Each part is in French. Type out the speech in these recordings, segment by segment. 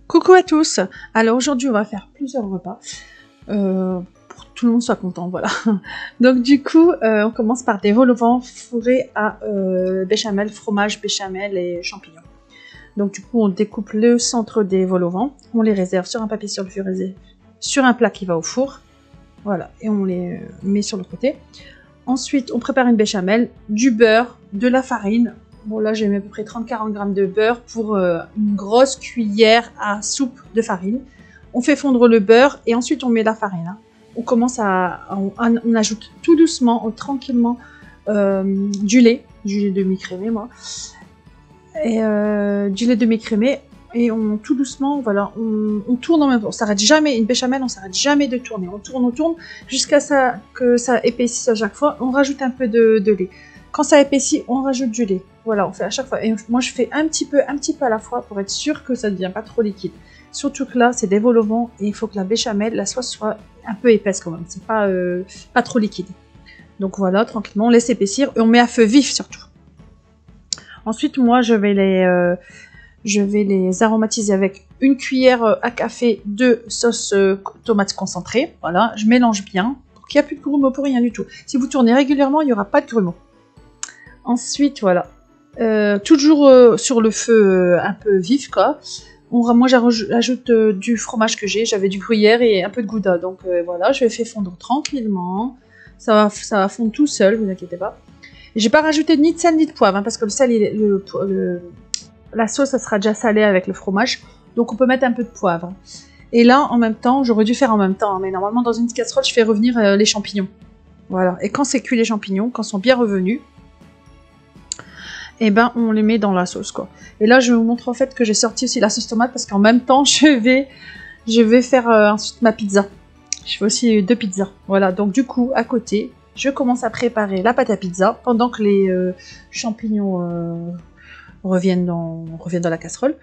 Coucou à tous. Alors aujourd'hui on va faire plusieurs repas pour que tout le monde soit content, voilà. Donc du coup on commence par des vol au vent fourrés à béchamel, fromage, béchamel et champignons. Donc du coup on découpe le centre des vol au vent, on les réserve sur un papier sulfurisé, sur un plat qui va au four, voilà, et on les met sur le côté. Ensuite on prépare une béchamel, du beurre, de la farine. Bon là j'ai mis à peu près 30-40 g de beurre pour une grosse cuillère à soupe de farine. On fait fondre le beurre et ensuite on met la farine. Hein. On commence on ajoute tout doucement, tranquillement du lait demi-crémé moi. Et du lait demi-crémé et tout doucement, voilà, on tourne en même temps. On s'arrête jamais, une béchamel on s'arrête jamais de tourner. On tourne jusqu'à que ça épaississe à chaque fois. On rajoute un peu de lait. Quand ça épaissit, on rajoute du lait. Voilà, on fait à chaque fois. Et moi, je fais un petit peu à la fois pour être sûr que ça ne devient pas trop liquide. Surtout que là, c'est des vol au vent et il faut que la béchamel, la sauce soit un peu épaisse quand même. C'est pas trop liquide. Donc voilà, tranquillement, on laisse épaissir et on met à feu vif surtout. Ensuite, moi, je vais les aromatiser avec une cuillère à café de sauce tomate concentrée. Voilà, je mélange bien pour qu'il n'y ait plus de grumeaux, pour rien du tout. Si vous tournez régulièrement, il n'y aura pas de grumeaux. Ensuite, voilà, toujours sur le feu un peu vif, quoi. Moi, j'ajoute du fromage que j'avais du gruyère et un peu de gouda. Donc voilà, je le fais fondre tranquillement. Ça va fondre tout seul, vous inquiétez pas. J'ai pas rajouté ni de sel ni de poivre, hein, parce que le sel, la sauce, ça sera déjà salée avec le fromage. Donc on peut mettre un peu de poivre. Et là, en même temps, j'aurais dû faire en même temps, hein, mais normalement, dans une casserole, je fais revenir les champignons. Voilà, et quand c'est cuit les champignons, quand ils sont bien revenus, et ben on les met dans la sauce quoi. Et là je vais vous montrer en fait que j'ai sorti aussi la sauce tomate parce qu'en même temps je vais faire ensuite ma pizza. Je fais aussi 2 pizzas. Voilà, donc du coup à côté je commence à préparer la pâte à pizza pendant que les champignons reviennent dans la casserole.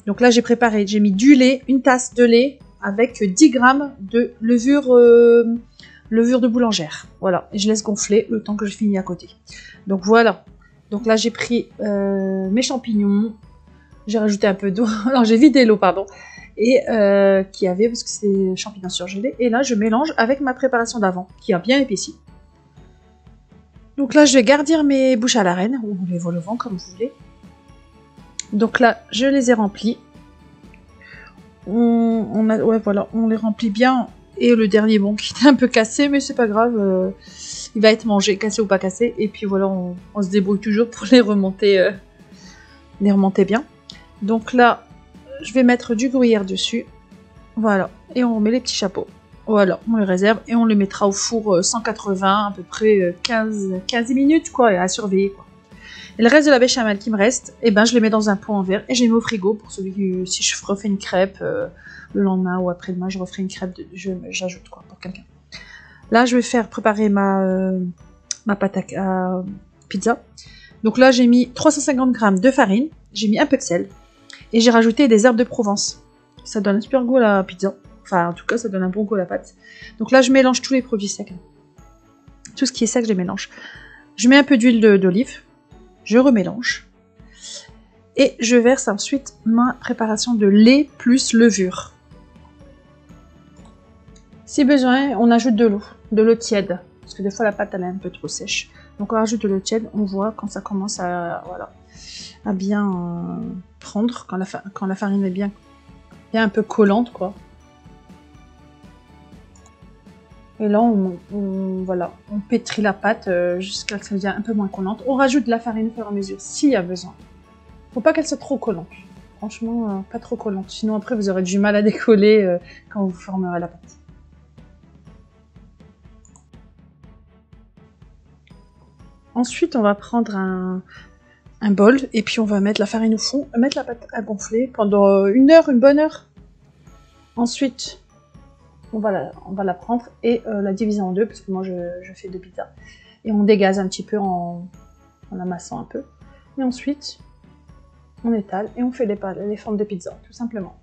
Donc là j'ai mis du lait, une tasse de lait avec 10 g de levure de boulangère. Voilà, et je laisse gonfler le temps que je finis à côté. Donc voilà. Donc là, j'ai pris mes champignons, j'ai rajouté un peu d'eau, alors j'ai vidé l'eau, pardon, et qu'il y avait, parce que c'est des champignons surgelés. Et là, je mélange avec ma préparation d'avant, qui a bien épaissi. Donc là, je vais garnir mes bouches à la reine, ou les vol au vent, comme vous voulez. Donc là, je les ai remplis. On les remplit bien. Et le dernier, bon, qui était un peu cassé, mais c'est pas grave. Il va être mangé, cassé ou pas cassé. Et puis voilà, on se débrouille toujours pour les remonter bien. Donc là, je vais mettre du gruyère dessus. Voilà. Et on met les petits chapeaux. Voilà, on les réserve et on les mettra au four 180, à peu près 15 minutes, quoi, à surveiller, quoi. Et le reste de la béchamel qui me reste, eh ben, je les mets dans un pot en verre et je les mets au frigo pour si je refais une crêpe le lendemain ou après-demain, je referai une crêpe, j'ajoute quoi pour quelqu'un. Là, je vais préparer ma pâte à pizza. Donc là, j'ai mis 350 g de farine, j'ai mis un peu de sel et j'ai rajouté des herbes de Provence. Ça donne un super goût à la pizza. Enfin, en tout cas, ça donne un bon goût à la pâte. Donc là, je mélange tous les produits secs. Tout ce qui est sec, je les mélange. Je mets un peu d'huile d'olive. Je remélange. Et je verse ensuite ma préparation de lait plus levure. Si besoin, on ajoute de l'eau tiède. Parce que des fois, la pâte, elle est un peu trop sèche. Donc on rajoute de l'eau tiède. On voit quand ça commence à bien prendre. Quand la farine est bien un peu collante, quoi. Et là, on pétrit la pâte jusqu'à ce qu'elle devienne un peu moins collante. On rajoute de la farine au fur et à mesure, s'il y a besoin. Faut pas qu'elle soit trop collante. Franchement, pas trop collante. Sinon, après, vous aurez du mal à décoller quand vous formerez la pâte. Ensuite, on va prendre un bol et puis on va mettre la farine au fond, mettre la pâte à gonfler pendant une bonne heure. Ensuite, on va la prendre et la diviser en deux, parce que moi je fais 2 pizzas. Et on dégaze un petit peu en amassant un peu. Et ensuite, on étale et on fait les formes de pizza, tout simplement.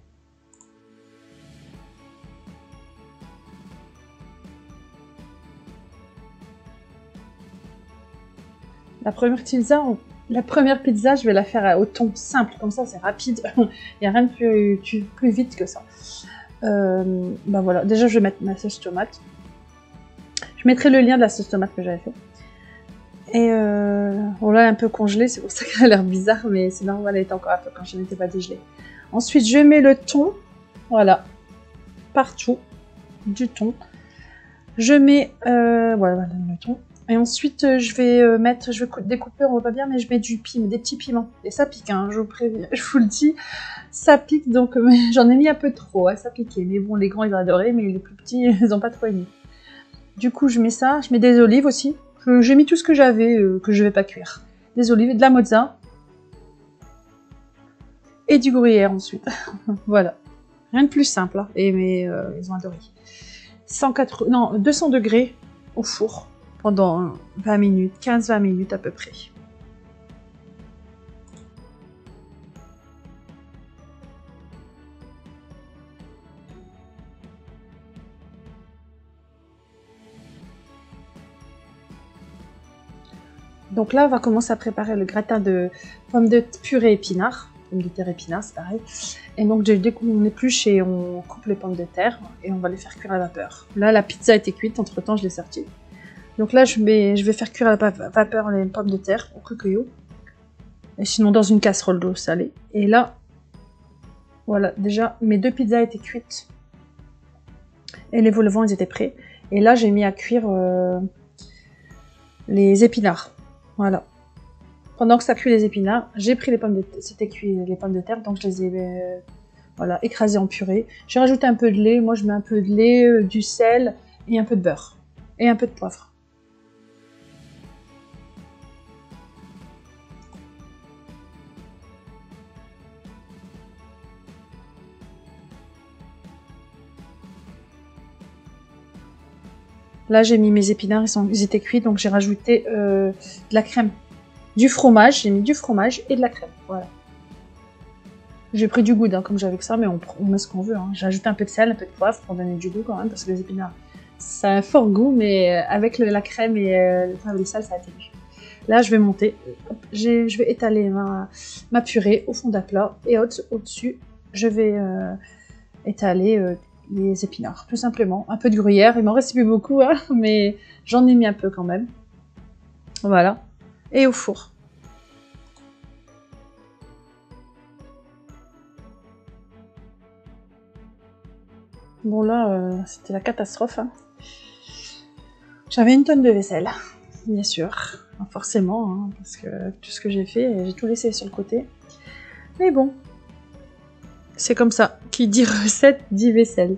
La première pizza, La première pizza, je vais la faire au thon simple, comme ça c'est rapide. Il n'y a rien de plus vite que ça. Ben voilà, déjà je vais mettre ma sauce tomate. Je mettrai le lien de la sauce tomate que j'avais fait. Et on l'a un peu congelée, c'est pour ça qu'elle a l'air bizarre, mais c'est normal, elle était encore un peu quand je n'étais pas dégelée. Ensuite, je mets le thon, voilà, partout, du thon. Je mets, voilà, le thon. Et ensuite, je vais découper, on voit pas bien, mais je mets des petits piments. Et ça pique, hein, je vous préviens, je vous le dis, ça pique, donc j'en ai mis un peu trop, hein, ça piquait. Mais bon, les grands, ils ont adoré, mais les plus petits, ils ont pas trop aimé. Du coup, je mets ça, je mets des olives aussi. J'ai mis tout ce que j'avais, que je vais pas cuire. Des olives, de la mozza. Et du gruyère ensuite. Voilà. Rien de plus simple, hein. Mais ils ont adoré. 200 degrés au four pendant 20 minutes, 15-20 minutes à peu près. Donc là, on va commencer à préparer le gratin de pommes de purée épinards. Pommes de terre épinards, c'est pareil. Et donc, dès qu'on épluche et on coupe les pommes de terre et on va les faire cuire à la vapeur. Là, la pizza a été cuite, entre temps, je l'ai sortie. Donc là, je vais faire cuire à la vapeur les pommes de terre au coquillot. Et sinon, dans une casserole d'eau salée. Et là, voilà, déjà, mes 2 pizzas étaient cuites. Et les vol-au-vent, ils étaient prêts. Et là, j'ai mis à cuire les épinards. Voilà. Pendant que ça cuit les épinards, j'ai pris les pommes de terre. C'était cuit les pommes de terre, donc je les ai voilà, écrasées en purée. J'ai rajouté un peu de lait. Moi, je mets un peu de lait, du sel et un peu de beurre. Et un peu de poivre. Là, j'ai mis mes épinards, ils étaient cuits, donc j'ai rajouté de la crème. Du fromage, j'ai mis du fromage et de la crème, voilà. J'ai pris du goût, hein, comme j'avais que ça, mais on met ce qu'on veut. Hein. J'ai ajouté un peu de sel, un peu de poivre pour donner du goût quand même, parce que les épinards, ça a un fort goût, mais avec la crème et le poivre et le sel, ça a été mieux. Là, je vais monter, je vais étaler ma purée au fond d'un plat, et au-dessus, je vais étaler les épinards, tout simplement. Un peu de gruyère, il m'en reste plus beaucoup, hein, mais j'en ai mis un peu quand même. Voilà. Et au four. Bon là, c'était la catastrophe. Hein. J'avais une tonne de vaisselle, bien sûr. Forcément, hein, parce que tout ce que j'ai fait, j'ai tout laissé sur le côté. Mais bon, c'est comme ça. Qui dit recette, dit vaisselle.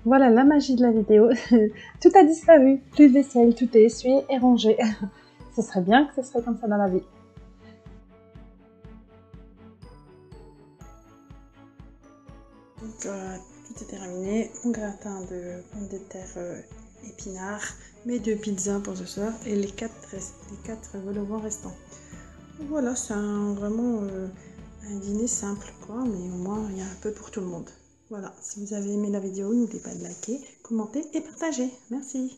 Voilà la magie de la vidéo. Tout a disparu, plus de vaisselle, tout est essuyé et rangé. Ce serait bien que ce serait comme ça dans la vie. Donc tout est terminé. Mon gratin de pommes de terre épinards, mes 2 pizzas pour ce soir et les 4 vol au vent restants. Voilà, c'est vraiment un dîner simple quoi, mais au moins il y a un peu pour tout le monde. Voilà, si vous avez aimé la vidéo, n'oubliez pas de liker, commenter et partager. Merci.